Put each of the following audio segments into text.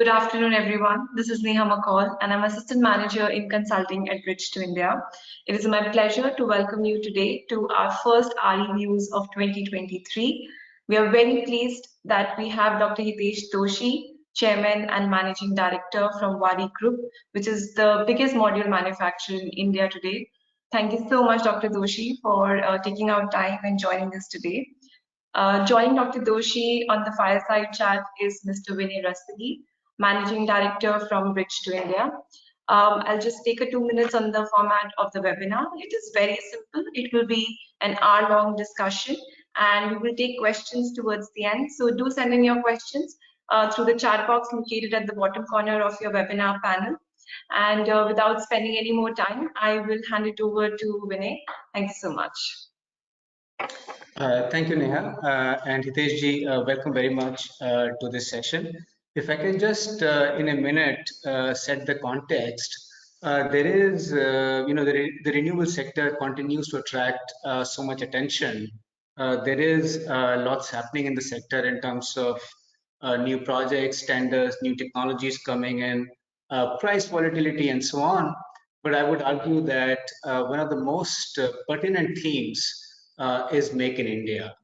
Good afternoon, everyone. This is Neha McCall, and I'm Assistant Manager in Consulting at Bridge to India. It is my pleasure to welcome you today to our first RE News of 2023. We are very pleased that we have Dr. Hitesh Doshi, Chairman and Managing Director from Wari Group, which is the biggest module manufacturer in India today. Thank you so much, Dr. Doshi, for taking out time and joining us today. Joining Dr. Doshi on the Fireside chat is Mr. Vinay Rastagi, Managing Director from Bridge to India. I'll just take 2 minutes on the format of the webinar. It is very simple. It will be an hour-long discussion, and we will take questions towards the end. So do send in your questions through the chat box located at the bottom corner of your webinar panel. And without spending any more time, I will hand it over to Vinay. Thank you so much. Thank you, Neha. And Hitesh ji, welcome very much to this session. If I can just, in a minute, set the context, there is, the renewable sector continues to attract so much attention. There is lots happening in the sector in terms of new projects, tenders, new technologies coming in, price volatility, and so on. But I would argue that one of the most pertinent themes is Make in India.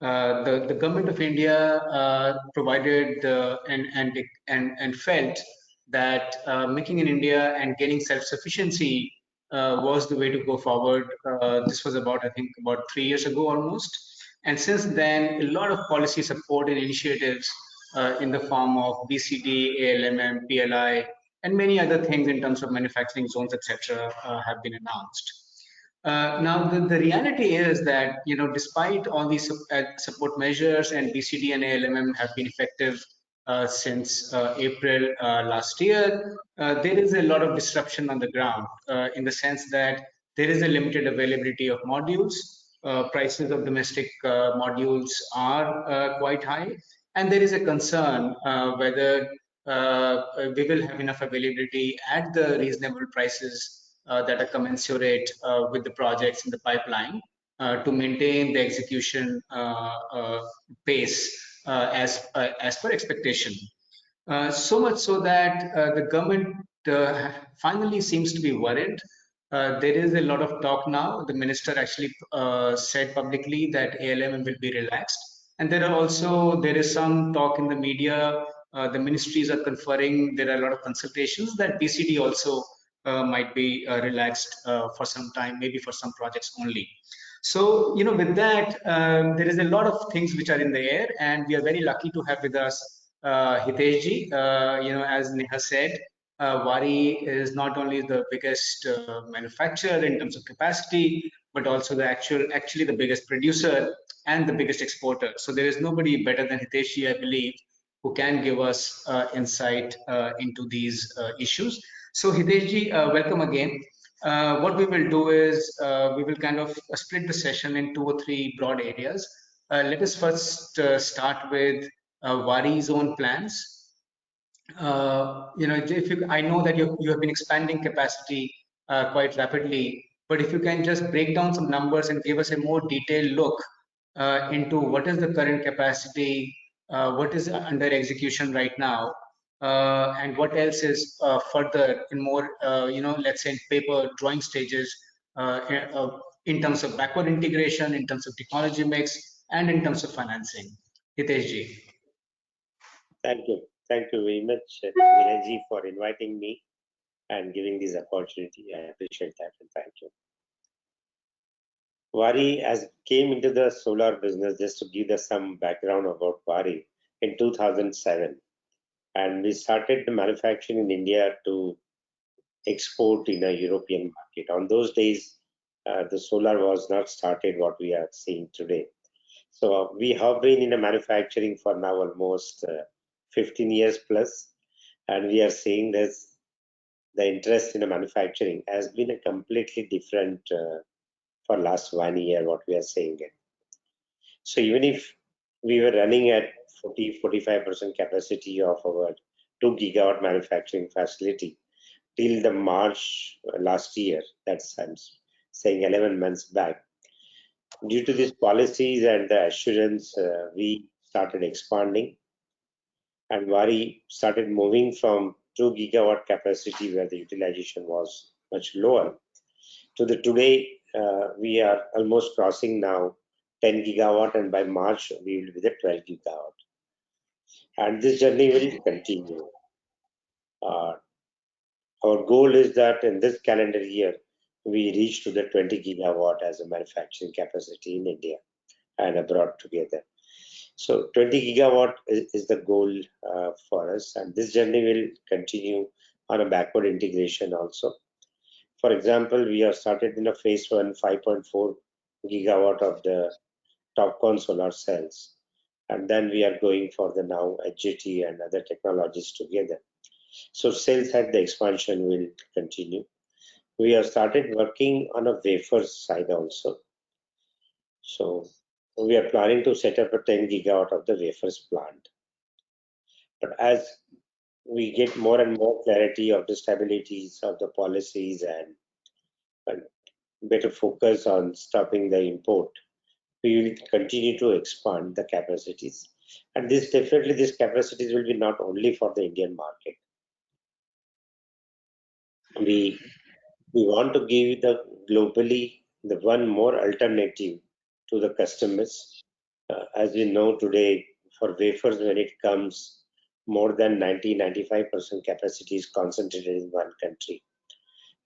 The government of India provided and felt that making in India and getting self-sufficiency was the way to go forward. This was about, I think, about 3 years ago almost. And since then, a lot of policy support and initiatives in the form of BCD, ALMM, PLI, and many other things in terms of manufacturing zones, etc., have been announced. Now, the reality is that, despite all these support measures and BCD and ALMM have been effective since April last year, there is a lot of disruption on the ground in the sense that there is a limited availability of modules. Prices of domestic modules are quite high, and there is a concern whether we will have enough availability at the reasonable prices that are commensurate with the projects in the pipeline to maintain the execution pace as per expectation. So much so that the government finally seems to be worried. There is a lot of talk now. The minister actually said publicly that ALMM will be relaxed, and there is some talk in the media. The ministries are conferring. There are a lot of consultations that BCD also might be relaxed for some time, maybe for some projects only. So, with that, there is a lot of things which are in the air, and we are very lucky to have with us Hitesh ji. As Neha said, Wari is not only the biggest manufacturer in terms of capacity, but also actually the biggest producer and the biggest exporter. So there is nobody better than Hitesh ji, I believe, who can give us insight into these issues. So Hitesh ji, welcome again. What we will do is we will kind of split the session in 2 or 3 broad areas. Let us first start with Wari's own plans. I know that you have been expanding capacity quite rapidly, but if you can just break down some numbers and give us a more detailed look into what is the current capacity, what is under execution right now, and what else is further in more, let's say in paper drawing stages in terms of backward integration, in terms of technology mix, and in terms of financing. Hitesh ji. Thank you. Thank you very much, Vinay, for inviting me and giving this opportunity. I appreciate that, and thank you. Wari has came into the solar business, just to give us some background about Wari, in 2007. And we started the manufacturing in India to export in a European market. On those days, the solar was not started what we are seeing today. So we have been in the manufacturing for now almost 15 years plus, and we are seeing this, the interest in the manufacturing has been a completely different for last 1 year, what we are seeing it. So even if we were running at 40-45% capacity of our 2 gigawatt manufacturing facility till the March last year, that's I'm saying 11 months back. Due to these policies and the assurance, we started expanding. And Wari started moving from 2 gigawatt capacity, where the utilization was much lower, to the today we are almost crossing now 10 gigawatt, and by March we will be the 12 gigawatt. And this journey will continue. Uh, our goal is that in this calendar year, we reach to the 20 gigawatt as a manufacturing capacity in India and abroad together. So 20 gigawatt is the goal for us, and this journey will continue on a backward integration also. For example, we have started in a phase one 5.4 gigawatt of the TopCon solar cells, and then we are going for the now HJT and other technologies together. So sales at the expansion will continue. We have started working on a wafer side also. So we are planning to set up a 10 gigawatt of the wafers plant. But as we get more and more clarity of the stabilities of the policies and better focus on stopping the import, we will continue to expand the capacities. And this definitely, these capacities will be not only for the Indian market. We want to give the globally the one more alternative to the customers. As we know today, for wafers, when it comes, more than 90-95% capacity is concentrated in one country.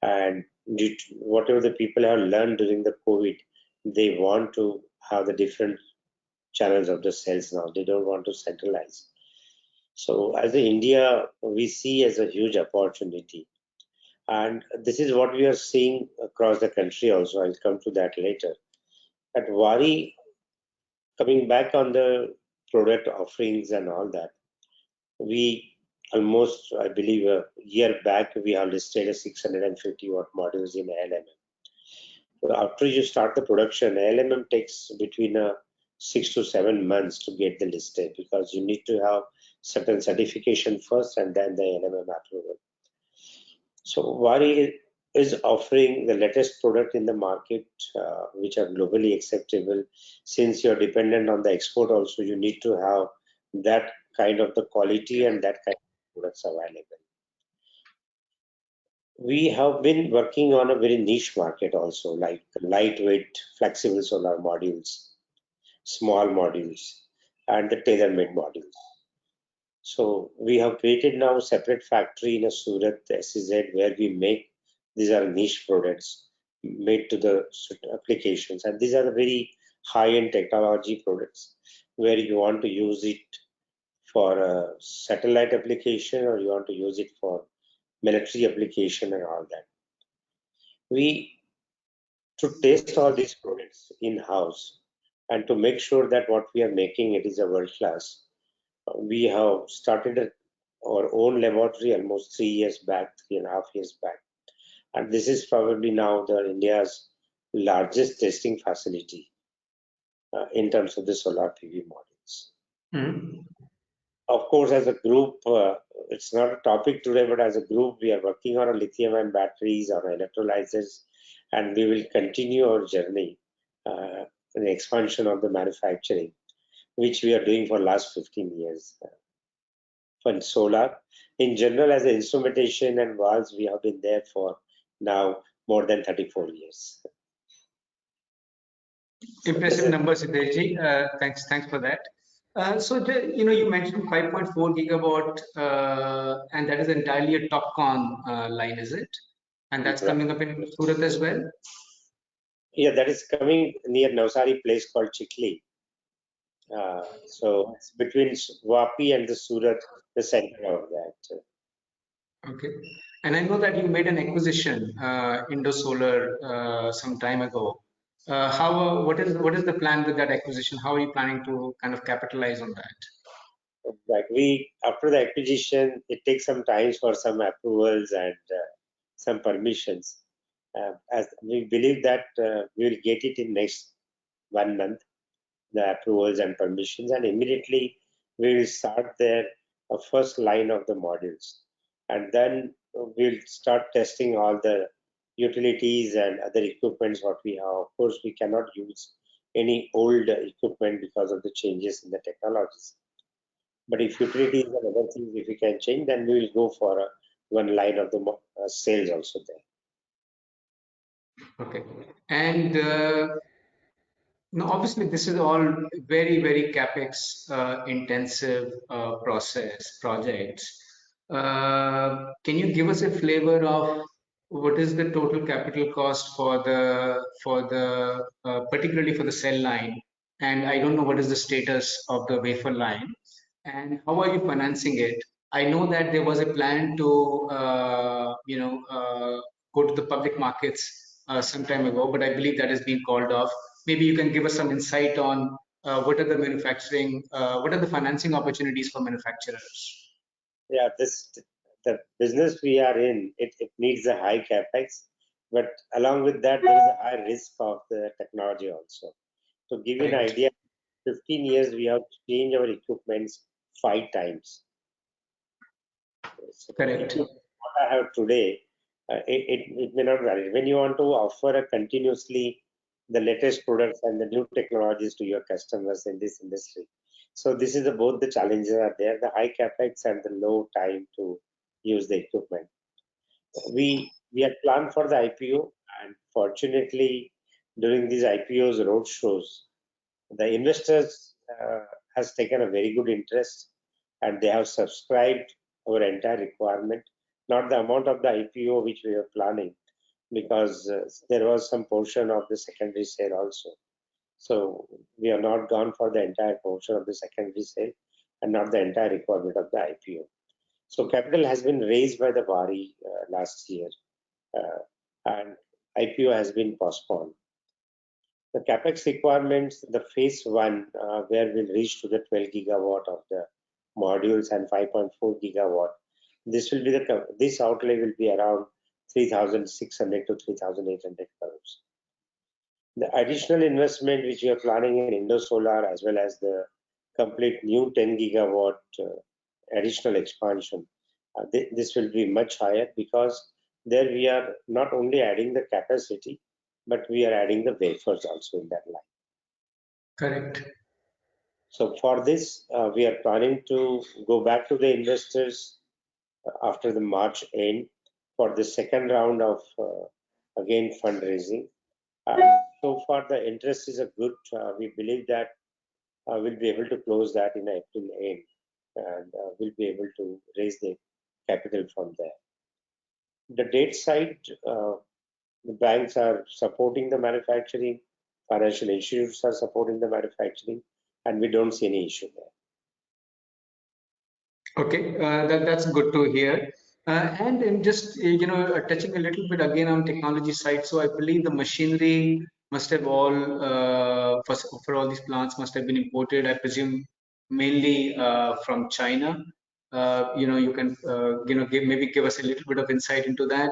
And due to whatever the people have learned during the COVID, they want to have the different channels of the sales now. They don't want to centralize. So as a India, we see as a huge opportunity. And this is what we are seeing across the country also. I'll come to that later. At Wari, coming back on the product offerings and all that, we almost, I believe, a year back, we have listed a 650 watt modules in ALMM. So after you start the production, ALMM takes between 6 to 7 months to get the listed, because you need to have certain certification first and then the ALMM approval. So Wari is offering the latest product in the market, which are globally acceptable. Since you're dependent on the export also, you need to have that kind of the quality and that kind of products available. We have been working on a very niche market also, like lightweight, flexible solar modules, small modules, and the tailor-made modules. So we have created now a separate factory in a Surat SEZ, where we make, these are niche products made to the applications, and these are the very high-end technology products where you want to use it for a satellite application, or you want to use it for military application and all that. We to test all these products in-house and to make sure that what we are making, it is a world class. We have started our own laboratory almost 3 years back, 3.5 years back. And this is probably now the India's largest testing facility in terms of the solar PV models. Mm-hmm. Of course, as a group, it's not a topic today, but as a group, we are working on lithium-ion batteries or electrolyzers, and we will continue our journey in the expansion of the manufacturing, which we are doing for last 15 years. For solar, in general, as an instrumentation and valves, we have been there for now more than 34 years. Impressive numbers, Hitesh. Thanks for that. So you mentioned 5.4 gigawatt, and that is entirely a TopCon line, is it? And that's coming up in Surat as well? Yeah, that is coming near Navsari place called Chikli. So it's between Vapi and the Surat, the center of that. Okay. And I know that you made an acquisition, Indosolar, some time ago. What is the plan with that acquisition? How are you planning to kind of capitalize on that? Like after the acquisition, it takes some time for some approvals and some permissions. As we believe that we will get it in next 1 month, the approvals and permissions, and immediately we will start their first line of the modules, and then we'll start testing all the utilities and other equipments what we have. Of course, we cannot use any old equipment because of the changes in the technologies. But if utilities and other things, if we can change, then we will go for one line of the sales also there. Okay. And now, obviously, this is all very, very capex intensive projects. Can you give us a flavor of what is the total capital cost for the particularly for the cell line? And I don't know what is the status of the wafer line, and how are you financing it? I know that there was a plan to go to the public markets some time ago, but I believe that has been called off. Maybe you can give us some insight on what are the what are the financing opportunities for manufacturers? Yeah, the business we are in, it needs a high capex, but along with that, there is a high risk of the technology also. To give you an Correct. idea, 15 years we have changed our equipments 5 times. So Correct. what I have today, it may not valid. When you want to offer a continuously the latest products and the new technologies to your customers in this industry. So this is both the challenges are there, the high capex and the low time to use the equipment. We had planned for the IPO, and fortunately during these IPOs road shows, the investors has taken a very good interest, and they have subscribed our entire requirement, not the amount of the IPO which we were planning, because there was some portion of the secondary sale also. So we have not gone for the entire portion of the secondary sale and not the entire requirement of the IPO. So capital has been raised by the Wari last year, uh, and IPO has been postponed. The capex requirements, the phase one, where we'll reach to the 12 gigawatt of the modules and 5.4 gigawatt. This outlay will be around 3,600 to 3,800 crores. The additional investment which we are planning in Indo Solar, as well as the complete new 10 gigawatt additional expansion, this will be much higher, because there we are not only adding the capacity, but we are adding the wafers also in that line. Correct. So for this, we are planning to go back to the investors after the March end for the second round of again fundraising. So far, the interest is a good. We believe that we'll be able to close that in April end, and we'll be able to raise the capital from there. The debt side, the banks are supporting the manufacturing, financial institutes are supporting the manufacturing, and we don't see any issue there. Okay, that's good to hear. And in just touching a little bit again on technology side, so I believe the machinery must have all for all these plants must have been imported. I presume mainly from China. You can maybe give us a little bit of insight into that.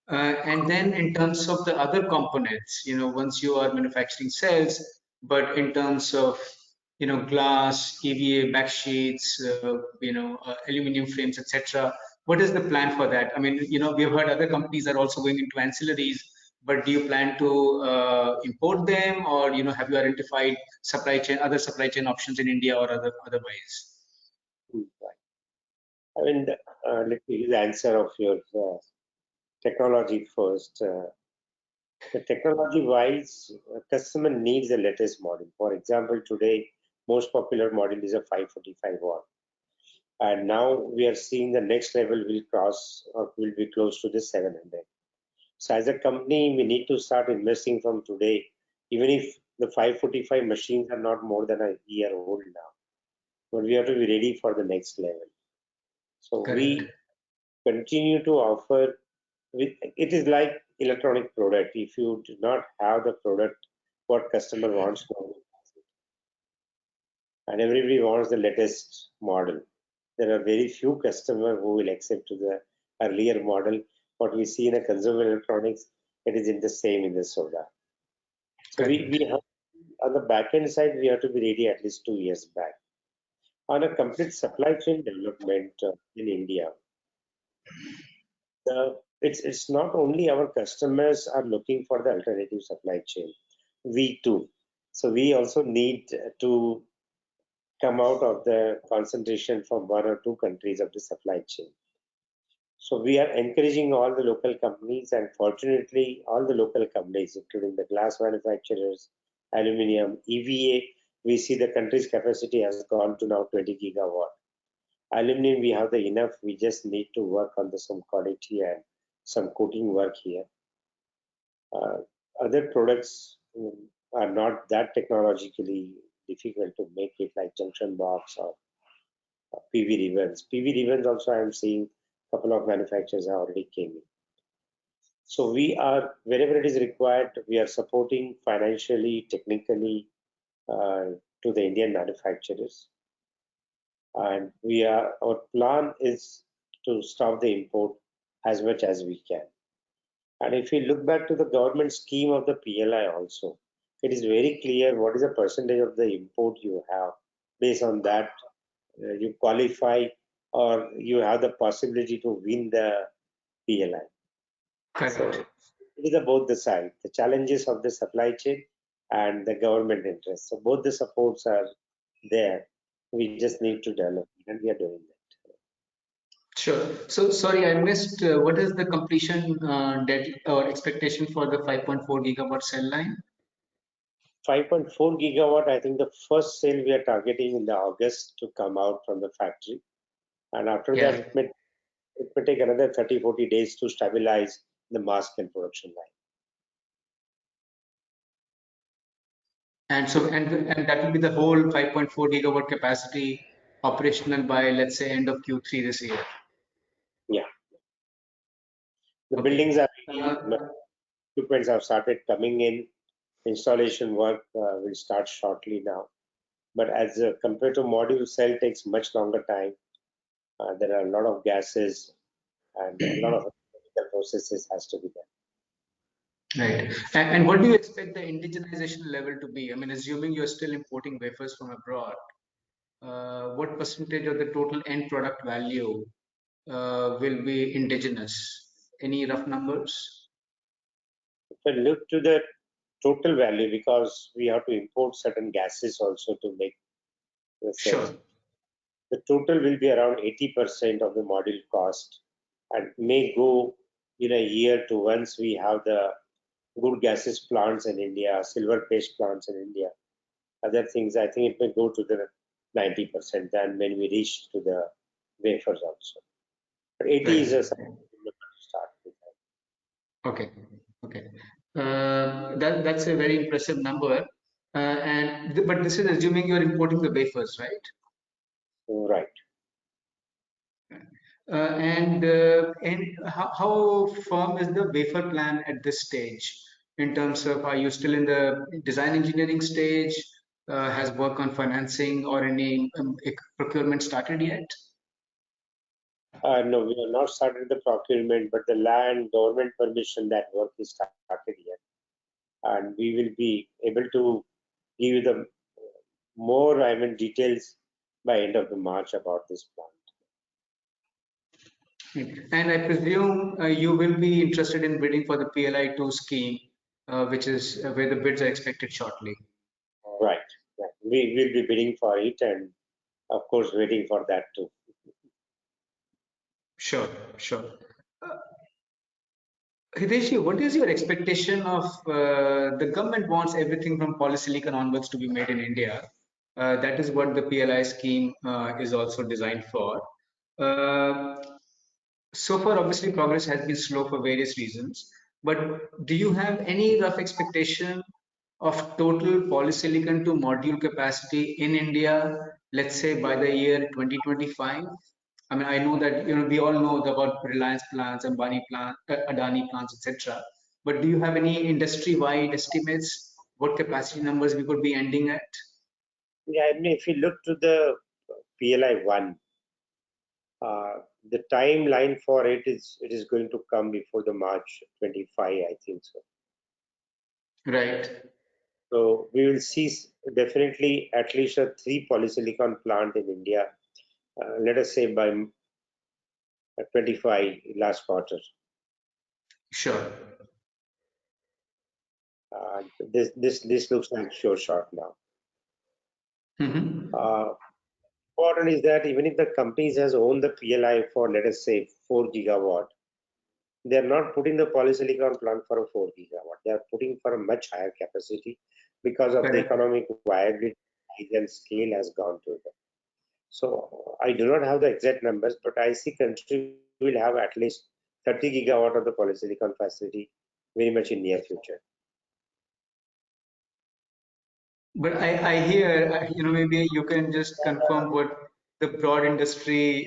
And then in terms of the other components, once you are manufacturing cells, but in terms of glass, EVA backsheets, aluminum frames, etc. What is the plan for that? I mean, we've heard other companies are also going into ancillaries, but do you plan to import them, or have you identified other supply chain options in India or otherwise? Right. I mean, let me give the answer of your technology first. The technology-wise, customer needs the latest model. For example, today, most popular model is a 545 watt. And now we are seeing the next level will cross or will be close to the 700. So as a company, we need to start investing from today, even if the 545 machines are not more than a year old now. But we have to be ready for the next level. So Correct. we continue to offer, it is like electronic product. If you do not have the product, what customer wants to, and everybody wants the latest model. There are very few customers who will accept to the earlier model. What we see in a consumer electronics, it is in the same in the solar. So we have, on the back end side, we have to be ready at least 2 years back. On a complete supply chain development in India, it's not only our customers are looking for the alternative supply chain, we too. So we also need to come out of the concentration from one or two countries of the supply chain. So we are encouraging all the local companies, and fortunately, all the local companies, including the glass manufacturers, aluminium, EVA, we see the country's capacity has gone to now 20 gigawatt. Aluminum, we have the enough. We just need to work on some quality and some coating work here. Other products are not that technologically difficult to make it, like junction box or PV ribbons. PV ribbons also, I am seeing a couple of manufacturers have already came in. So we are, wherever it is required, we are supporting financially, technically to the Indian manufacturers. And our plan is to stop the import as much as we can. And if you look back to the government scheme of the PLI also, it is very clear what is the percentage of the import you have. Based on that, you qualify or you have the possibility to win the PLI. Correct. So it is both the side, the challenges of the supply chain and the government interest. So both the supports are there. We just need to develop, and we are doing that. Sure. So sorry, I missed what is the completion dead or expectation for the 5.4 gigawatt cell line? 5.4 gigawatt, I think the first cell we are targeting in the August to come out from the factory. And after that, it may take another 30-40 days to stabilize the mass scale production line. And so, and that will be the whole 5.4 gigawatt capacity operational by, let's say, end of Q3 this year. Yeah. The Okay. buildings are equipments have started coming in. Installation work will start shortly now. But as compared to module cell, takes much longer time. There are a lot of gases and a lot of chemical processes has to be done. Right. And what do you expect the indigenization level to be? I mean, assuming you're still importing wafers from abroad, what percentage of the total end product value will be indigenous? Any rough numbers? If I look to the total value, because we have to import certain gases also to make the cells. Sure. The total will be around 80% of the module cost, and may go in a year to once we have the good gases plants in India, silver paste plants in India, other things, I think it may go to the 90% then when we reach to the wafers also. But 80 is a start with that. Okay. Okay. That's a very impressive number. But this is assuming you're importing the wafers, right? Right. And how firm is the wafer plan at this stage in terms of, are you still in the design engineering stage? Has work on financing or any procurement started yet? No, we have not started the procurement, but the land government permission, that work is started yet. And we will be able to give you the more, details by end of the March about this plant. And I presume you will be interested in bidding for the PLI 2 scheme, which is where the bids are expected shortly. Right. We will be bidding for it, and of course waiting for that too. Sure, sure. Hitesh, what is your expectation of the government wants everything from polysilicon onwards to be made in India? That is what the PLI scheme is also designed for. So far, obviously, progress has been slow for various reasons. But do you have any rough expectation of total polysilicon to module capacity in India, let's say by the year 2025? I mean, I know that we all know about Reliance plants, Ambani plants, Adani plants, etc. But do you have any industry-wide estimates? What capacity numbers we could be ending at? Yeah, if you look to the PLI 1, the timeline for it is going to come before the March 25, I think so. Right. So we will see definitely at least a 3 polysilicon plant in India. Let us say by 25 last quarter. Sure. This looks like sure shot now. Mm-hmm. important is that even if the companies has owned the PLI for, let us say, 4 gigawatt, they are not putting the polysilicon plant for a 4 gigawatt. They are putting for a much higher capacity because of the economic viability and scale has gone to them. So I do not have the exact numbers, but I see country will have at least 30 gigawatt of the polysilicon facility very much in near future. But I hear, maybe you can just confirm what the broad industry,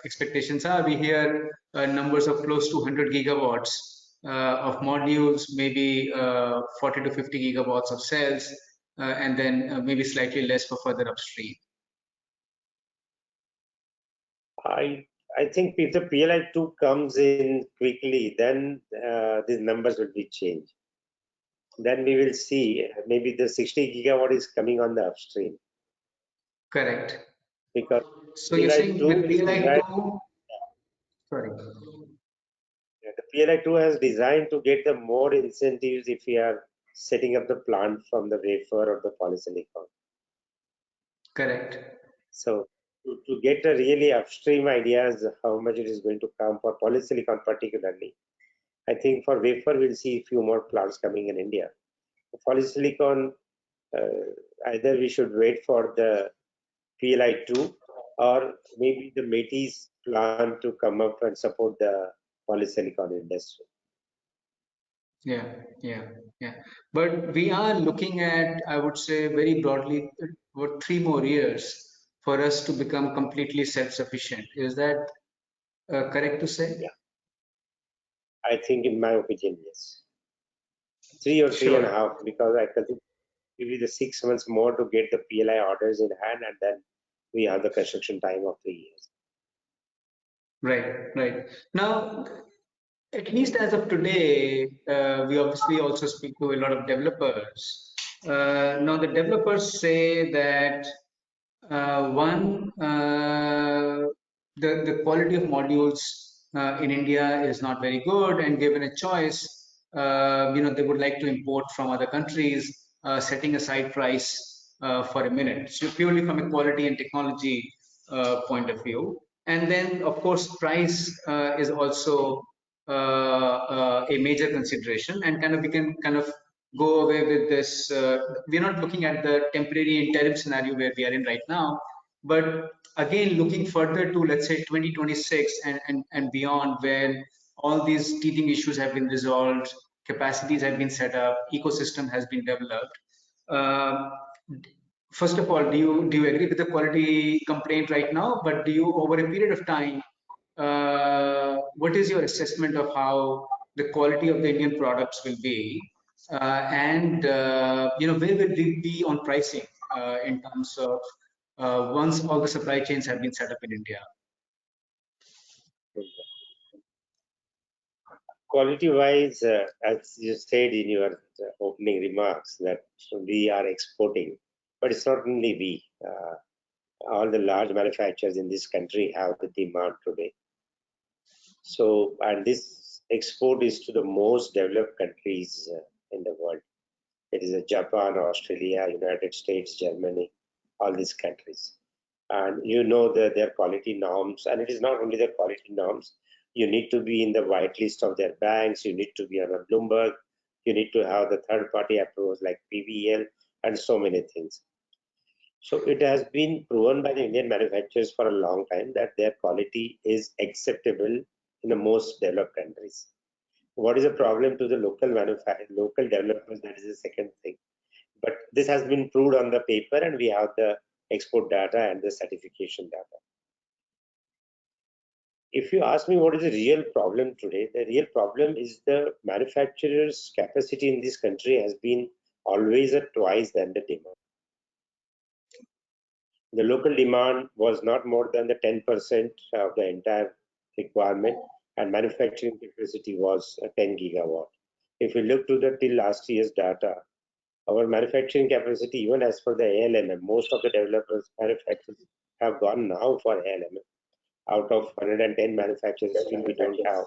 expectations are. We hear numbers of close to 100 gigawatts of modules, maybe 40 to 50 gigawatts of cells, and then maybe slightly less for further upstream. I think if the PLI2 comes in quickly, then these numbers will be changed. Then we will see maybe the 60 gigawatt is coming on the upstream. Correct. Because so you're saying with PLI2, sorry. The PLI2 has designed to get the more incentives if we are setting up the plant from the wafer or the polysilicon. Correct. So to get a really upstream ideas how much it is going to come for polysilicon particularly, I think for wafer we'll see a few more plants coming in India. For polysilicon, either we should wait for the PLI2 or maybe the Métis plant to come up and support the polysilicon industry. Yeah. But we are looking at, I would say, very broadly, about 3 more years for us to become completely self-sufficient. Is that correct to say? Yeah. I think, in my opinion, yes. 3 or 3.5, because I consider maybe the 6 months more to get the PLI orders in hand, and then we have the construction time of 3 years. Right. Now, at least as of today, we obviously also speak to a lot of developers. Now, the developers say that one, the quality of modules in India is not very good, and given a choice, they would like to import from other countries, setting aside price for a minute. So purely from a quality and technology point of view. And then, of course, price is also a major consideration, and we can kind of go away with this. We're not looking at the temporary interim scenario where we are in right now, but again, looking further to, let's say, 2026 and beyond, where all these teething issues have been resolved, capacities have been set up, ecosystem has been developed. First of all, do you agree with the quality complaint right now? But do you, over a period of time, what is your assessment of how the quality of the Indian products will be, and where will we be on pricing in terms of once all the supply chains have been set up in India? Quality-wise, as you said in your opening remarks, that we are exporting, but it's not only we. All the large manufacturers in this country have the demand today. So, and this export is to the most developed countries in the world. It is Japan, Australia, United States, Germany, all these countries. And their quality norms, and it is not only their quality norms. You need to be in the whitelist of their banks. You need to be on a Bloomberg. You need to have the third-party approvals like PVL and so many things. So it has been proven by the Indian manufacturers for a long time that their quality is acceptable in the most developed countries. What is the problem to the local developers? That is the second thing. But this has been proved on the paper, and we have the export data and the certification data. If you ask me what is the real problem today, the real problem is the manufacturers' capacity in this country has been always at twice than the demand. The local demand was not more than the 10% of the entire requirement, and manufacturing capacity was 10 gigawatt. If you look to the till last year's data, our manufacturing capacity, even as per the ALMM, most of the developers, manufacturers have gone now for ALMM. Out of 110 manufacturers, still we don't have.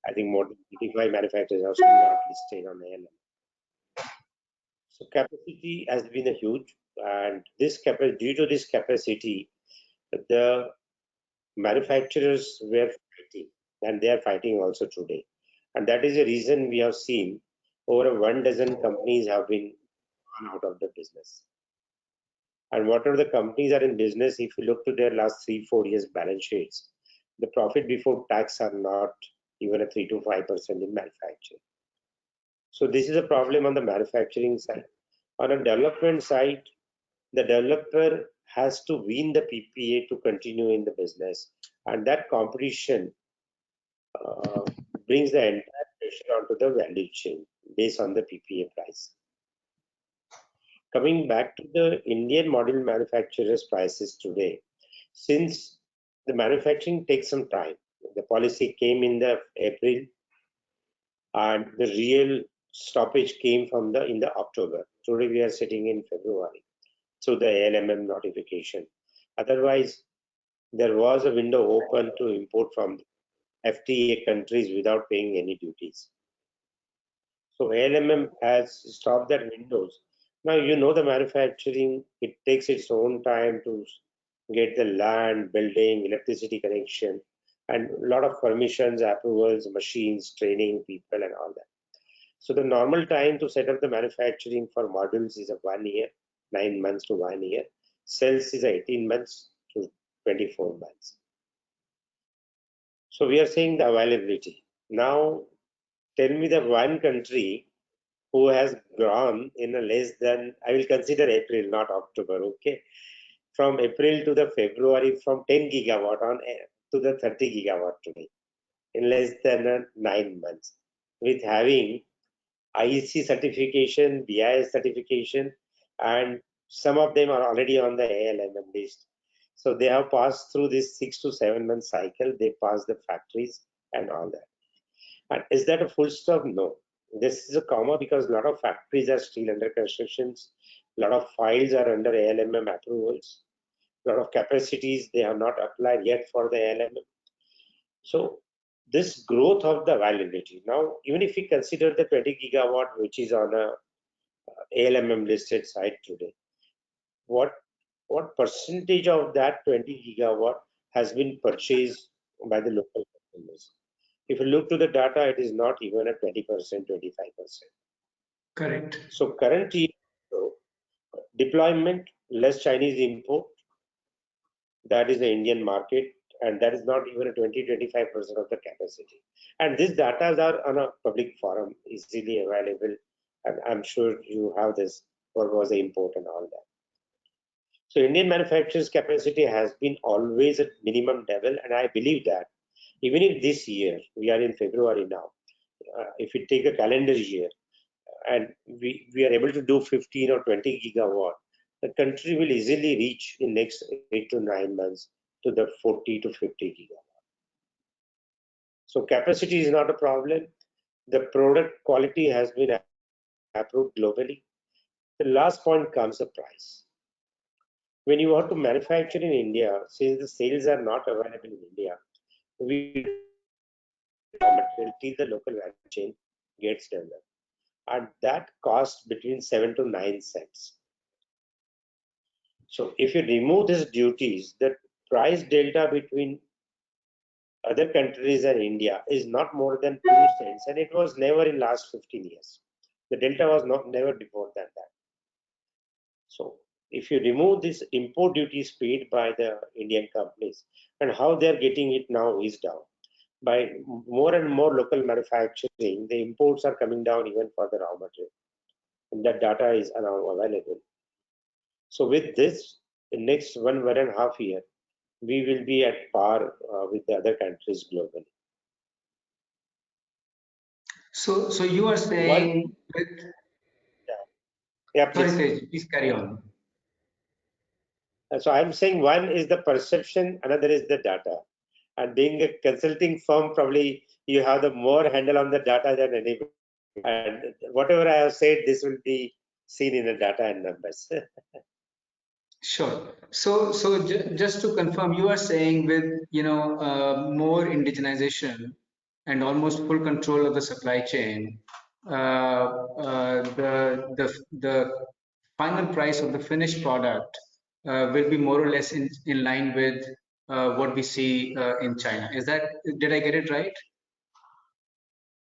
I think more than 85 manufacturers are still not listed on ALMM. So capacity has been a huge. And due to this capacity, the manufacturers were fighting, and they are fighting also today. And that is the reason we have seen over 1 dozen companies have been gone out of the business. And whatever the companies are in business, if you look to their last 3-4 years balance sheets, the profit before tax are not even a 3 to 5% in manufacturing. So this is a problem on the manufacturing side. On a development side, the developer has to win the PPA to continue in the business, and that competition uh, brings the entire pressure onto the value chain based on the PPA price. Coming back to the Indian module manufacturers' prices today, since the manufacturing takes some time, the policy came in the April, and the real stoppage came from the in the October. Today we are sitting in February through the ALMM notification. Otherwise, there was a window open to import from FTA countries without paying any duties. So ALMM has stopped that windows. Now you know the manufacturing, it takes its own time to get the land, building, electricity connection, and a lot of permissions, approvals, machines, training, people, and all that. So the normal time to set up the manufacturing for modules is a 1 year, 9 months to 1 year. Cells is 18 months to 24 months. So we are saying the availability. Now tell me the one country who has grown in a less than, I will consider April, not October, okay? From April to the February, from 10 gigawatt on to the 30 gigawatt today in less than 9 months, with having IEC certification, BIS certification, and some of them are already on the ALMM list. So they have passed through this 6 to 7 month cycle. They pass the factories and all that. And is that a full stop? No. This is a comma because a lot of factories are still under constructions. A lot of files are under ALMM approvals. A lot of capacities they have not applied yet for the ALMM. So this growth of the availability. Now, even if we consider the 20 gigawatt, which is on a ALMM listed site today, what percentage of that 20 gigawatt has been purchased by the local customers? If you look to the data, it is not even a 20%, 25%. Correct. So currently, deployment, less Chinese import, that is the Indian market, and that is not even a 20-25% of the capacity. And these data are on a public forum, easily available, and I'm sure you have this, what was the import and all that. So Indian manufacturers' capacity has been always at minimum level, and I believe that even if this year, we are in February now, if we take a calendar year, and we are able to do 15 or 20 gigawatt, the country will easily reach in next 8 to 9 months to the 40 to 50 gigawatt. So capacity is not a problem. The product quality has been approved globally. The last point comes the price. When you want to manufacture in India, since the sales are not available in India, we don't get raw material till the local value chain gets developed. And that costs between 7 to 9 cents. So if you remove these duties, the price delta between other countries and India is not more than 2 cents, and it was never in last 15 years. The delta was not never before than that. So if you remove this import duties paid by the Indian companies, and how they are getting it now is down. By more and more local manufacturing, the imports are coming down even for the raw material. And that data is now available. So with this, in next 1.5 year, we will be at par with the other countries globally. So you are saying with, Yeah, sorry, please. Tej, please carry on. So I'm saying one is the perception, another is the data. And being a consulting firm, probably you have the more handle on the data than anybody. And whatever I have said, this will be seen in the data and numbers. Sure. So just to confirm, you are saying with more indigenization and almost full control of the supply chain, the final price of the finished product will be more or less in line with what we see in China. Did I get it right?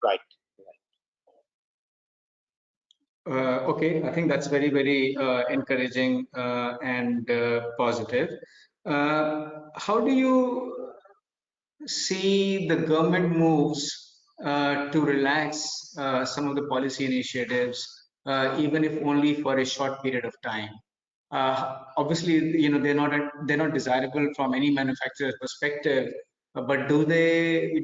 Right. Okay, I think that's very, very encouraging and positive. How do you see the government moves to relax some of the policy initiatives, even if only for a short period of time? Obviously, they're not desirable from any manufacturer's perspective. But do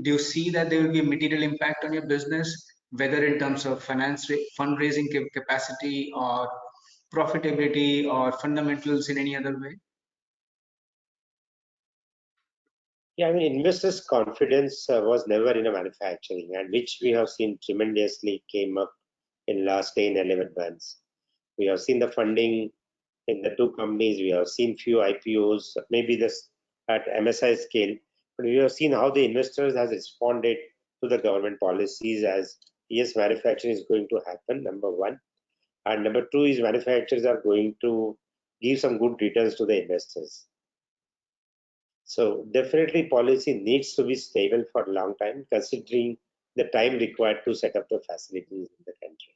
you see that there will be a material impact on your business, whether in terms of fundraising capacity or profitability or fundamentals in any other way? Yeah, I mean, investors' confidence was never in a manufacturing, and which we have seen tremendously came up in last 10, 11 months. We have seen the funding in the two companies. We have seen few IPOs, maybe this at MSI scale, but we have seen how the investors has responded to the government policies as yes, manufacturing is going to happen, number one. And number two is manufacturers are going to give some good returns to the investors. So definitely policy needs to be stable for a long time, considering the time required to set up the facilities in the country.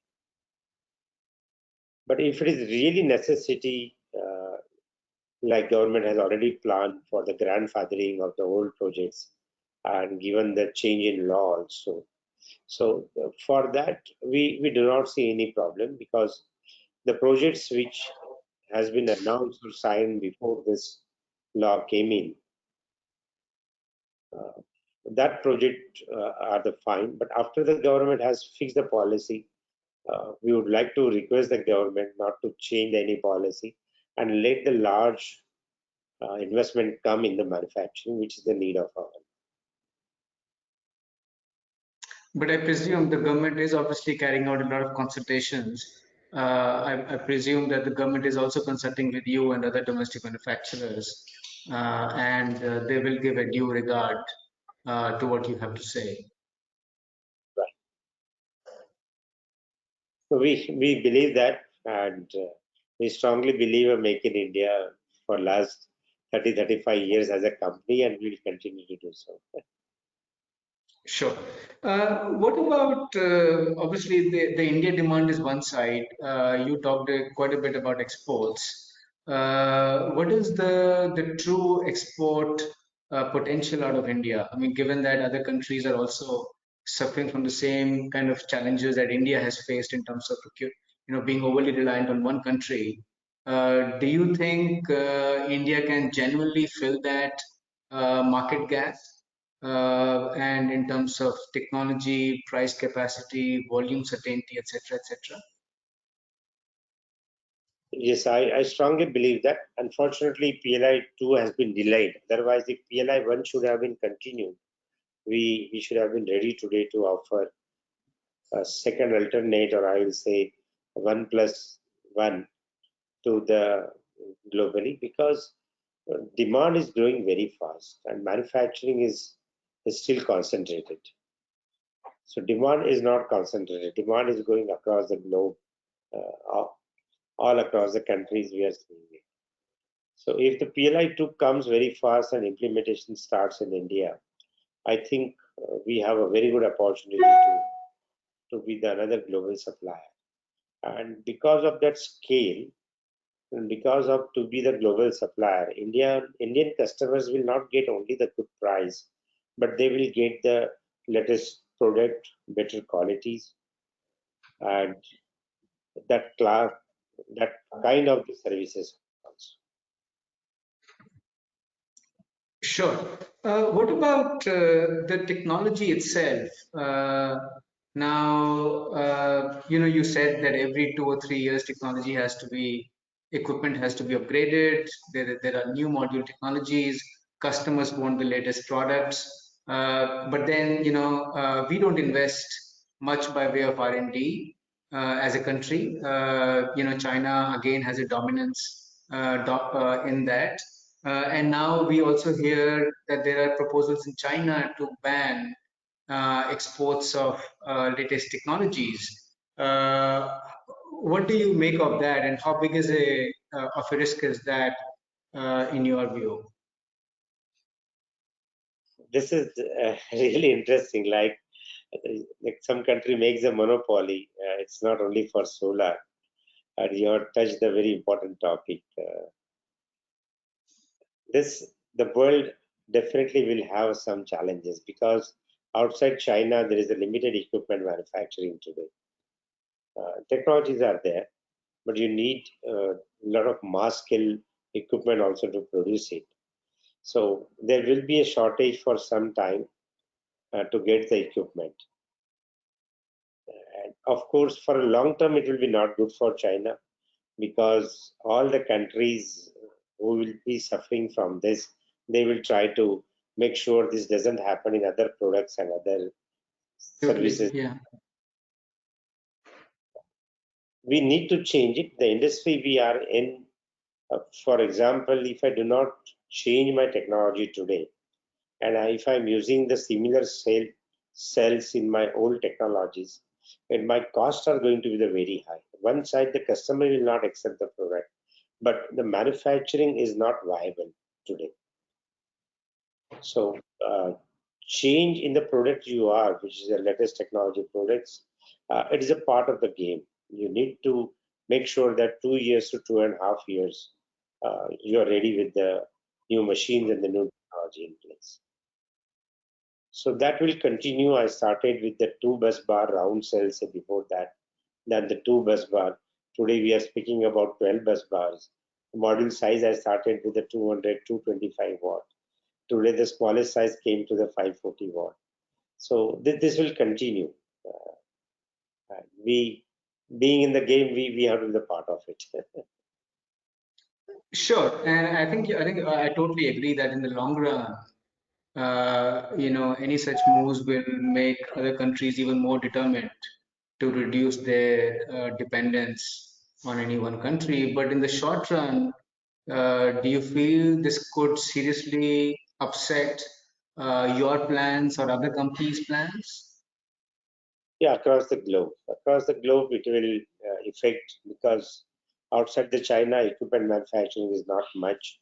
But if it is really necessity, like government has already planned for the grandfathering of the old projects and given the change in law also. So for that, we do not see any problem because the projects which has been announced or signed before this law came in, uh, that project are the fine. But after the government has fixed the policy, we would like to request the government not to change any policy and let the large investment come in the manufacturing, which is the need of our. But I presume the government is obviously carrying out a lot of consultations. I presume that the government is also consulting with you and other domestic manufacturers, and they will give a due regard to what you have to say. Right. So we believe that, and we strongly believe in Make in India for last 30-35 years as a company, and we will continue to do so. Sure. What about obviously the India demand is one side. You talked quite a bit about exports. What is the true export potential out of India? I mean, given that other countries are also suffering from the same kind of challenges that India has faced in terms of being overly reliant on one country. Do you think India can genuinely fill that market gap? And in terms of technology, price capacity, volume certainty, etc., etc. Yes, I strongly believe that. Unfortunately, PLI 2 has been delayed. Otherwise, if PLI 1 should have been continued, we should have been ready today to offer a second alternate, or I will say 1+1 to the globally, because demand is growing very fast and manufacturing is still concentrated. So demand is not concentrated. Demand is going across the globe, all across the countries we are seeing it. So if the PLI 2 comes very fast and implementation starts in India, I think we have a very good opportunity to be the another global supplier. And because of that scale, and because of to be the global supplier, Indian customers will not get only the good price, but they will get the latest product, better qualities, and that class, that kind of the services also. Sure. What about the technology itself? Now, you said that every 2 or 3 years, equipment has to be upgraded. There are new module technologies. Customers want the latest products. But then, we don't invest much by way of R&D as a country. China again has a dominance in that. And now we also hear that there are proposals in China to ban exports of latest technologies. what do you make of that, and how big is of a risk is that in your view? This is really interesting. Like some country makes a monopoly. It's not only for solar. And you have touched a very important topic. The world definitely will have some challenges because outside China there is a limited equipment manufacturing today. Technologies are there, but you need a lot of mass scale equipment also to produce it. So there will be a shortage for some time to get the equipment. And of course, for a long term, it will be not good for China because all the countries who will be suffering from this, they will try to make sure this doesn't happen in other products and other Totally, services. yeah. We need to change it. The industry we are in, for example, if I do not change my technology today, and if I'm using the similar cells in my old technologies, and my costs are going to be the very high. One side, the customer will not accept the product, but the manufacturing is not viable today. So change in the product you are, which is the latest technology products, it is a part of the game. You need to make sure that 2 years to 2.5 years, you are ready with the new machines and the new technology in place. So that will continue. I started with the two bus bar round cells before that, then the two bus bar. Today we are speaking about 12 bus bars. Module size I started with the 200, 225 watt. Today the smallest size came to the 540 watt. So this will continue. We being in the game, we have to be the part of it. Sure, and I think I totally agree that in the long run, any such moves will make other countries even more determined to reduce their dependence on any one country. But in the short run, do you feel this could seriously upset your plans or other companies' plans? Yeah, across the globe. Across the globe, it will affect because outside the China, equipment manufacturing is not much,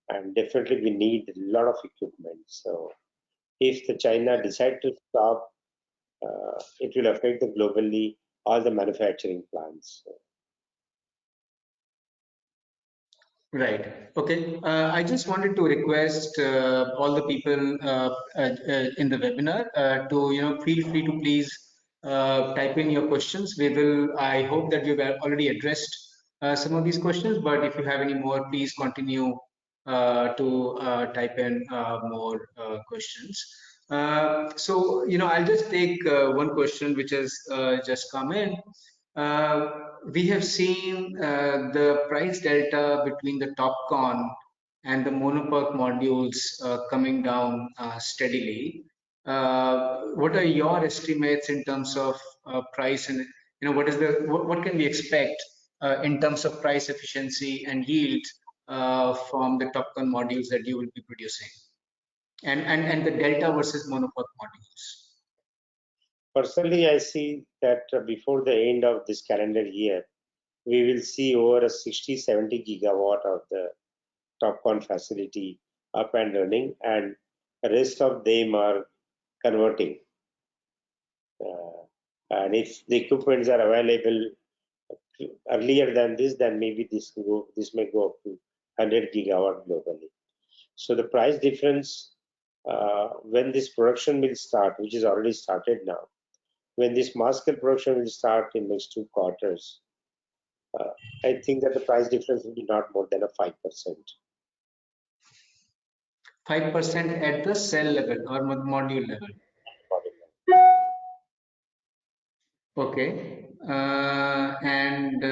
and definitely we need a lot of equipment. So if the China decide to stop, it will affect the globally all the manufacturing plants. Right. Okay. I just wanted to request all the people in the webinar to feel free to please type in your questions. We will. I hope that we've already addressed some of these questions, but if you have any more, please continue to type in more questions. So I'll just take one question which has just come in. We have seen the price delta between the TopCon and the monoperk modules coming down steadily. What are your estimates in terms of price, and what can we expect in terms of price efficiency and yield from the TopCon modules that you will be producing, and the delta versus monoperk modules? Personally, I see that before the end of this calendar year, we will see over a 60-70 gigawatt of the TopCon facility up and running, and the rest of them are converting. And if the equipments are available earlier than this, then maybe this may go up to 100 gigawatt globally. So the price difference when this production will start, which is already started now, when this mass scale production will start in next 2 quarters, I think that the price difference will be not more than a 5%. 5% at the cell level or module level. Okay. And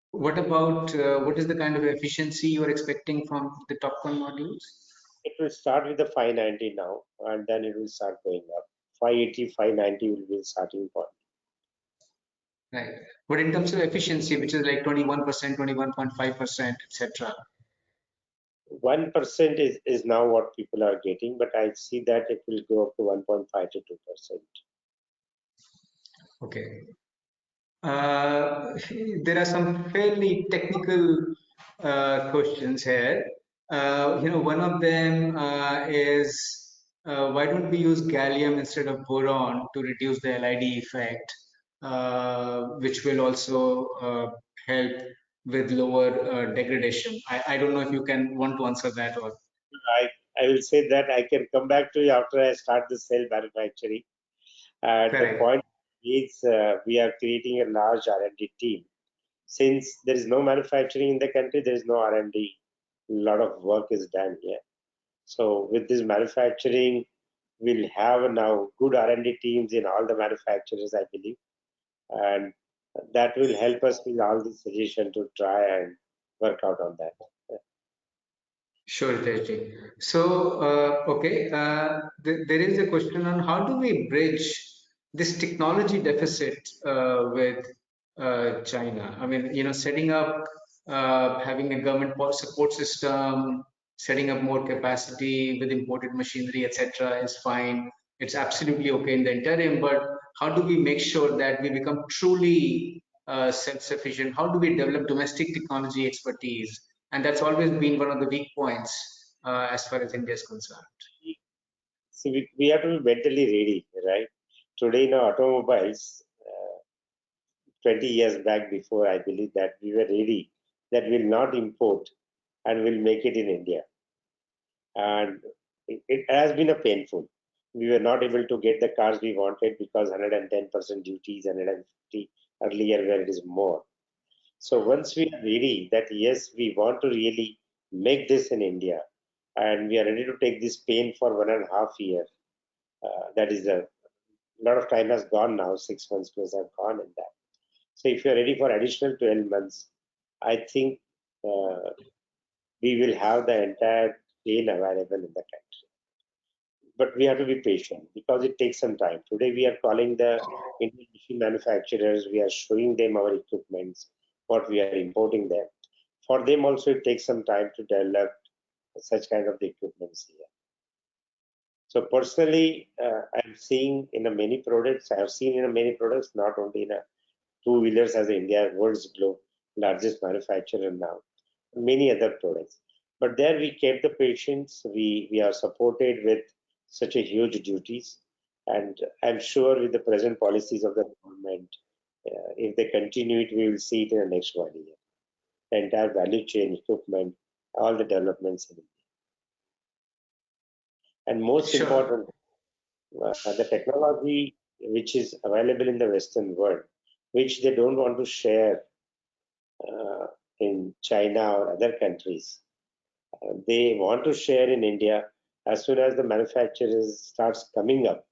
what about what is the kind of efficiency you are expecting from the TopCon modules? It will start with the 590 now, and then it will start going up. 580, 590 will be the starting point. Right. But in terms of efficiency, which is like 21%, 21.5%, etc. 1% is now what people are getting, but I see that it will go up to 1.5 to 2%. Okay. Uh, there are some fairly technical questions here. One of them is why don't we use gallium instead of boron to reduce the LID effect, which will also help with lower degradation. I don't know if you can want to answer that or. I, I will say that I can come back to you after I start the cell manufacturing. The Correct. point is we are creating a large R&D team. Since there is no manufacturing in the country, there is no R&D. A lot of work is done here. So with this manufacturing, we'll have now good R&D teams in all the manufacturers, I believe, and that will help us with all the suggestion to try and work out on that. Sure, Hitesh. So, okay, there is a question on how do we bridge this technology deficit with China? I mean, setting up, having a government support system, setting up more capacity with imported machinery, etc., is fine. It's absolutely okay in the interim, but how do we make sure that we become truly self-sufficient? How do we develop domestic technology expertise? And that's always been one of the weak points as far as India is concerned. See, we have to be mentally ready, right? Today in automobiles, 20 years back before, I believe that we were ready that we'll not import and we'll make it in India. And it has been a painful. We were not able to get the cars we wanted because 110% duties, 150 earlier where it is more. So once we are ready that yes, we want to really make this in India and we are ready to take this pain for 1.5 years, that is a lot of time has gone now, 6 months plus have gone in that. So if you're ready for additional 12 months, I think uh, we will have the entire chain available in the country. But we have to be patient because it takes some time. Today we are calling the Indian machine manufacturers, we are showing them our equipments, what we are importing them. For them also it takes some time to develop such kind of the equipments here. So personally, I'm seeing in a many products, I have seen in a many products, not only in a two-wheelers as India, world's globe largest manufacturer now, many other products. But there we kept the patience. We are supported with such a huge duties, and I'm sure with the present policies of the government, if they continue it, we will see it in the next 1 year. The entire value chain, equipment, all the developments in it. And most Sure. important, the technology which is available in the Western world, which they don't want to share uh, in China or other countries. They want to share in India as soon as the manufacturers starts coming up.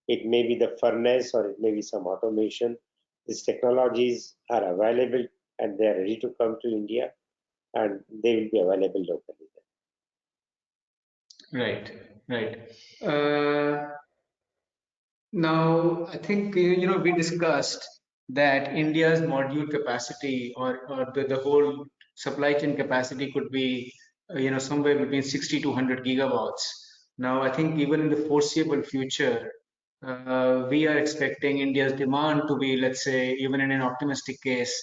It may be the furnace or it may be some automation. These technologies are available and they are ready to come to India and they will be available locally. Right, right. Uh, Now, I think we discussed that India's module capacity or the whole supply chain capacity could be somewhere between 60 to 100 gigawatts. Now, I think even in the foreseeable future, we are expecting India's demand to be, let's say, even in an optimistic case,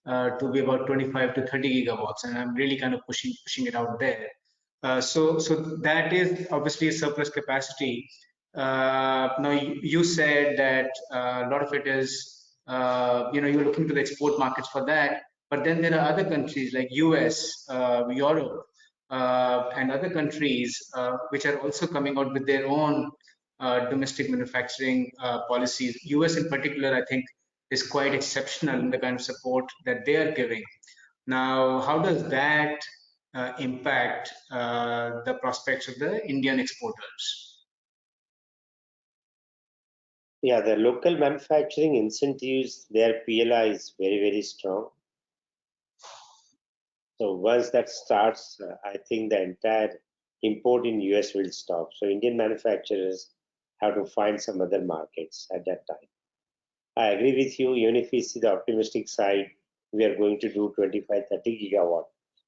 to be about 25 to 30 gigawatts, and I'm really kind of pushing it out there. So that is obviously a surplus capacity. Now you said that a lot of it is you're looking to the export markets for that, but then there are other countries like US, Europe, and other countries which are also coming out with their own domestic manufacturing policies. US in particular, I think, is quite exceptional in the kind of support that they are giving. Now, how does that impact the prospects of the Indian exporters? Yeah, the local manufacturing incentives, their PLI is very, very strong. So once that starts, I think the entire import in US will stop. So Indian manufacturers have to find some other markets at that time. I agree with you. Even if we see the optimistic side, we are going to do 25, 30 gigawatt,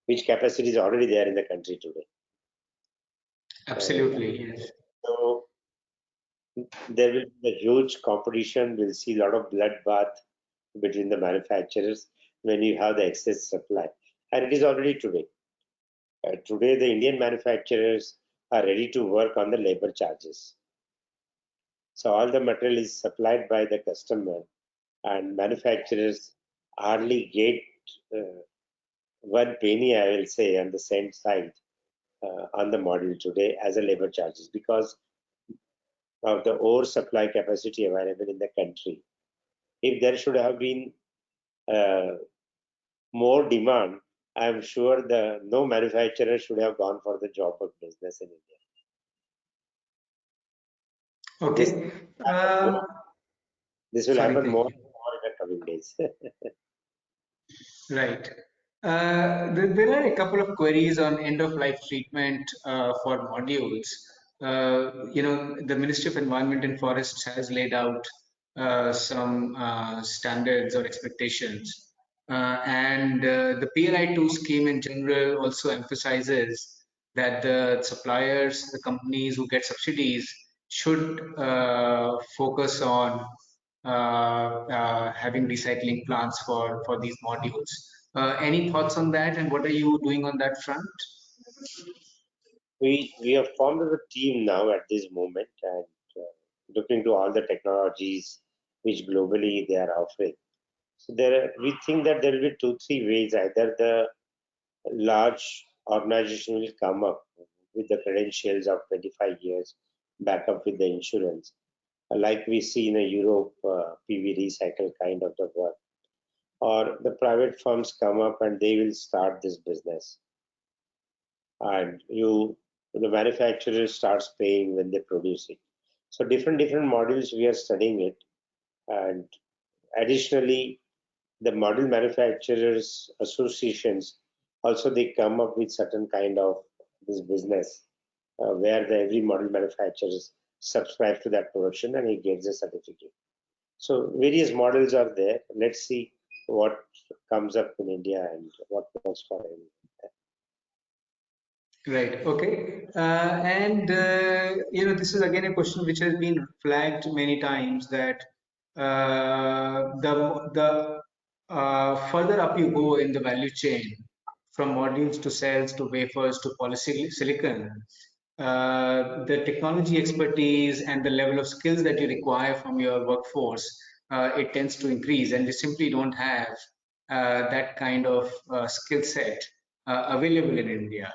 which capacity is already there in the country today. And Absolutely, yes. so there will be a huge competition. We'll see a lot of bloodbath between the manufacturers when you have the excess supply. And it is already today. Today, the Indian manufacturers are ready to work on the labor charges. So all the material is supplied by the customer, and manufacturers hardly get uh, one penny, I will say, on the same side on the model today as a labor charges because of the oversupply capacity available in the country. If there should have been uh, more demand, I'm sure the no manufacturer should have gone for the job of business in India. This Okay. happen more, this will Sorry, happen thank more you. and more in the coming days. Right. There are a couple of queries on end of life treatment for modules. The Ministry of Environment and Forests has laid out some standards or expectations. And the PLI2 scheme in general also emphasizes that the suppliers, the companies who get subsidies should focus on having recycling plants for these modules. Any thoughts on that, and what are you doing on that front? We have formed a team now at this moment and looking to all the technologies which globally they are offering. So we think that there will be two, three ways. Either the large organization will come up with the credentials of 25 years, back up with the insurance, like we see in a Europe PV recycle kind of the work, or the private firms come up and they will start this business, and the manufacturer starts paying when they produce it. So different models we are studying it, and additionally the model manufacturers associations also they come up with certain kind of this business where every model manufacturers subscribe to that production and he gets a certificate. So various models are there. Let's see what comes up in India and what works for everyone. Right. Okay. And this is again a question which has been flagged many times that the further up you go in the value chain, from modules to cells to wafers to polysilicon, the technology expertise and the level of skills that you require from your workforce, it tends to increase, and we simply don't have that kind of skill set available in India.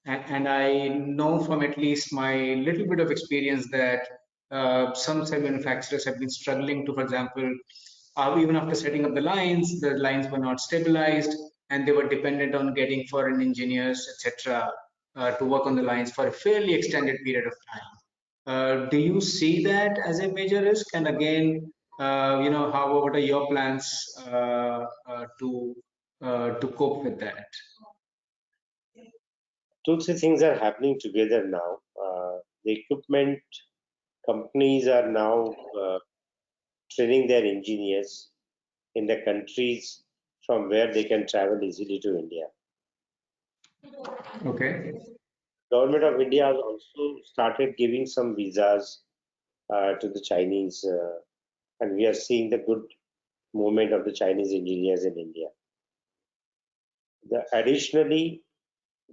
And I know from at least my little bit of experience that some cell manufacturers have been struggling to, for example, even after setting up the lines were not stabilized, and they were dependent on getting foreign engineers, etc., to work on the lines for a fairly extended period of time. Do you see that as a major risk? And again, what are your plans to cope with that? Two, three things are happening together now. The equipment companies are now training their engineers in the countries from where they can travel easily to India. Okay. Government of India has also started giving some visas to the Chinese, and we are seeing the good movement of the Chinese engineers in India. Additionally,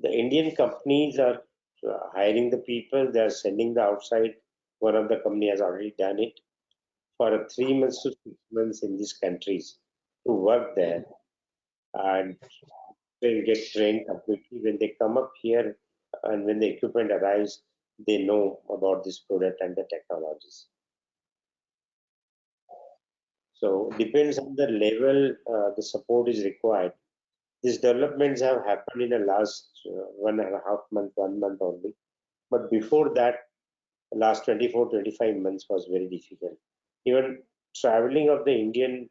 the Indian companies are hiring the people, they are sending the outside. One of the company has already done it for 3 months to 6 months in these countries to work there, and they get trained completely. When they come up here and when the equipment arrives, they know about this product and the technologies. So depends on the level the support is required. These developments have happened in the last 1.5 month, 1 month only. But before that, the last 24, 25 months was very difficult. Even traveling of the Indian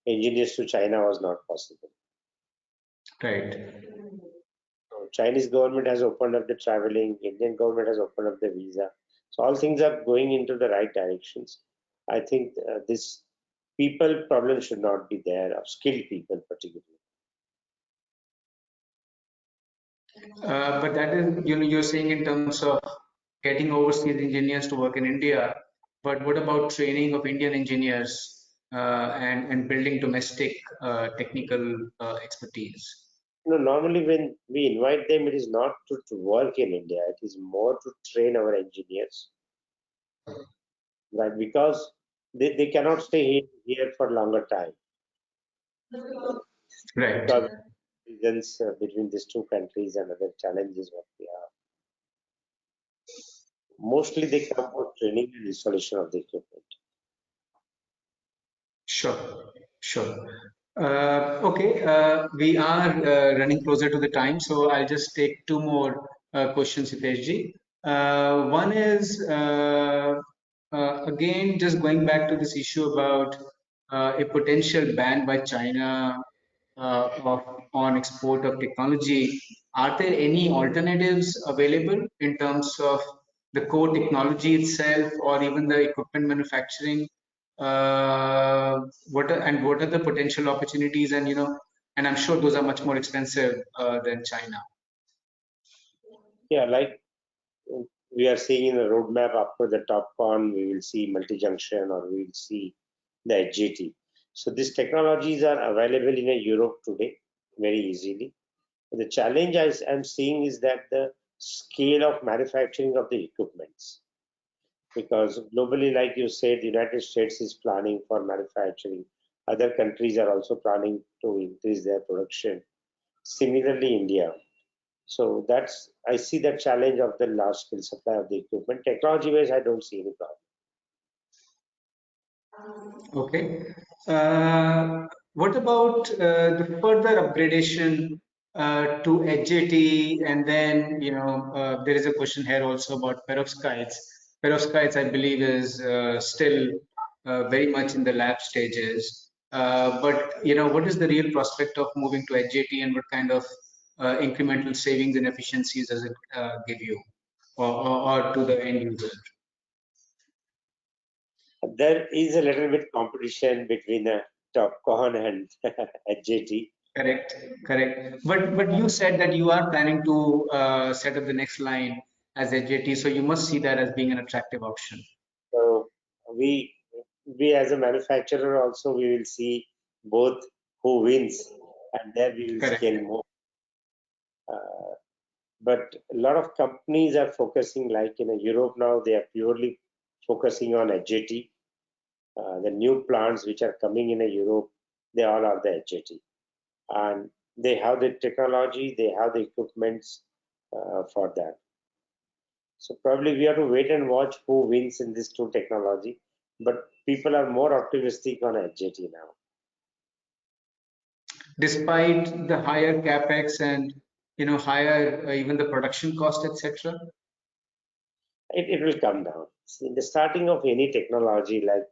engineers to China was not possible. Right. So Chinese government has opened up the traveling, Indian government has opened up the visa. So all things are going into the right directions. I think this people problem should not be there, of skilled people particularly. But that is, you're saying in terms of getting overseas engineers to work in India. But what about training of Indian engineers and building domestic technical expertise? Normally when we invite them, it is not to work in India. It is more to train our engineers, right? Because they cannot stay here for longer time Right. because of reasons between these two countries and other challenges what we have. Mostly they come for training and installation of the equipment. Sure, sure. Okay, we are running closer to the time, so I'll just take two more questions, Hitesh ji. One is again just going back to this issue about a potential ban by China on export of technology. Are there any alternatives available in terms of the core technology itself, or even the equipment manufacturing? What are the potential opportunities? And and I'm sure those are much more expensive than China. Yeah, like we are seeing in the roadmap after the TopCon, we will see multi-junction or we will see the HJT. So these technologies are available in Europe today very easily. The challenge I'm seeing is that the scale of manufacturing of the equipments, because globally, like you said, the United States is planning for manufacturing. Other countries are also planning to increase their production. Similarly, India. So that's I see that challenge of the large scale supply of the equipment. Technology wise, I don't see any problem. Okay. What about the further upgradation to HJT? And then, there is a question here also about perovskites. Perovskites, I believe, is still very much in the lab stages. But, what is the real prospect of moving to HJT, and what kind of incremental savings and efficiencies does it give you, or to the end user? There is a little bit competition between TopCon and HJT. Correct, correct. But you said that you are planning to set up the next line as HJT, so you must see that as being an attractive option. So we we as a manufacturer also we will see both who wins, and there we will Correct. scale more. Uh, but a lot of companies are focusing, like in Europe now, they are purely focusing on HJT. The new plants which are coming in Europe, they all are the HJT, and they have the technology, they have the equipments for that. So probably we have to wait and watch who wins in this two technology. But people are more optimistic on HJT now. Despite the higher capex and higher even the production cost, etc. It will come down. In the starting of any technology, like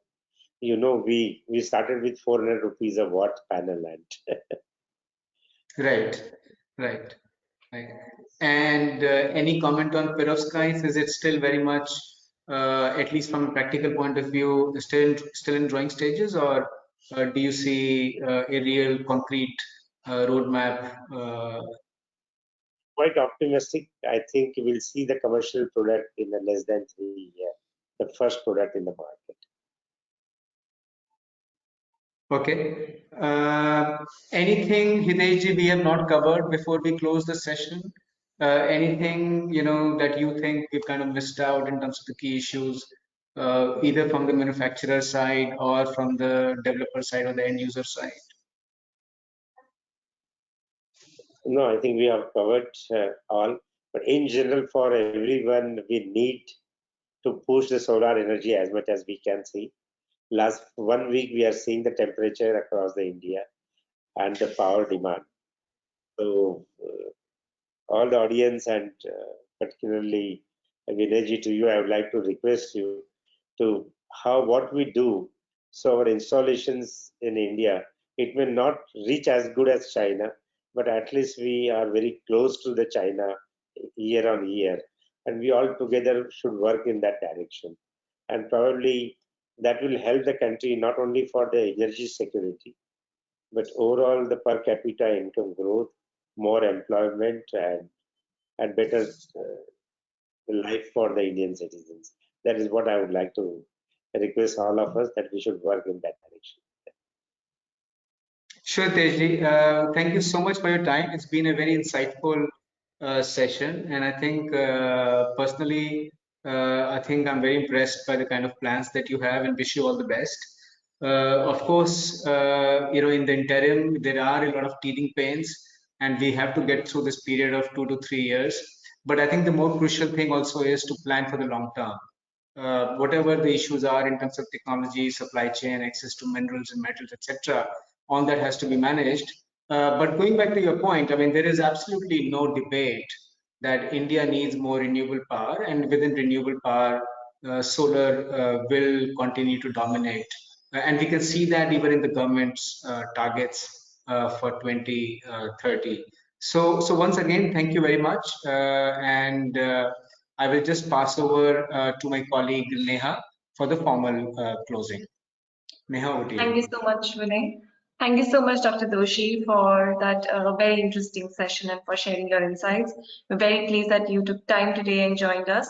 we started with 400 rupees a watt panel, and Right, right, right. And any comment on perovskites? Is it still very much, at least from a practical point of view, still in drawing stages, or do you see a real concrete roadmap? quite optimistic. I think we'll see the commercial product in the less than 3 years, the first product in the market. Okay. Anything, Hitesh, we have not covered before we close the session? Anything, that you think we've kind of missed out in terms of the key issues, either from the manufacturer side or from the developer side or the end user side? No, I think we have covered all. But in general, for everyone, we need to push the solar energy as much as we can see. Last 1 week, we are seeing the temperature across the India and the power demand. So all the audience and particularly Vinayji, to you, I would like to request you to what we do. So our installations in India, it may not reach as good as China, but at least we are very close to the China year on year, and we all together should work in that direction. And probably that will help the country not only for the energy security, but overall the per capita income growth, more employment, and better life for the Indian citizens. That is what I would like to request all of us, that we should work in that direction. Sure, Tejli. Thank you so much for your time. It's been a very insightful session, and I think personally, I think I'm very impressed by the kind of plans that you have, and wish you all the best. Of course, in the interim, there are a lot of teething pains, and we have to get through this period of 2 to 3 years. But I think the more crucial thing also is to plan for the long term. Whatever the issues are in terms of technology, supply chain, access to minerals and metals, etc., all that has to be managed. But going back to your point, I mean, there is absolutely no debate that India needs more renewable power, and within renewable power, solar will continue to dominate. And we can see that even in the government's targets for 2030. So once again, thank you very much. And I will just pass over to my colleague Neha for the formal closing. Neha, over to Thank you you. so much, Vinay. Thank you so much, Dr. Doshi, for that very interesting session and for sharing your insights. We're very pleased that you took time today and joined us.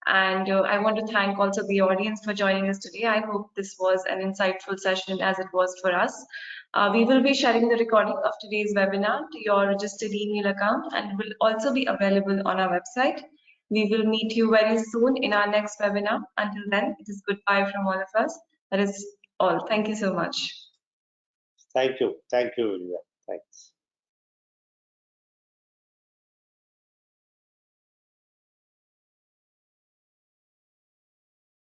And I want to thank also the audience for joining us today. I hope this was an insightful session as it was for us. We will be sharing the recording of today's webinar to your registered email account and will also be available on our website. We will meet you very soon in our next webinar. Until then, it is goodbye from all of us. That is all. Thank you so much. Thank you. Thank you, Olivia. Thanks.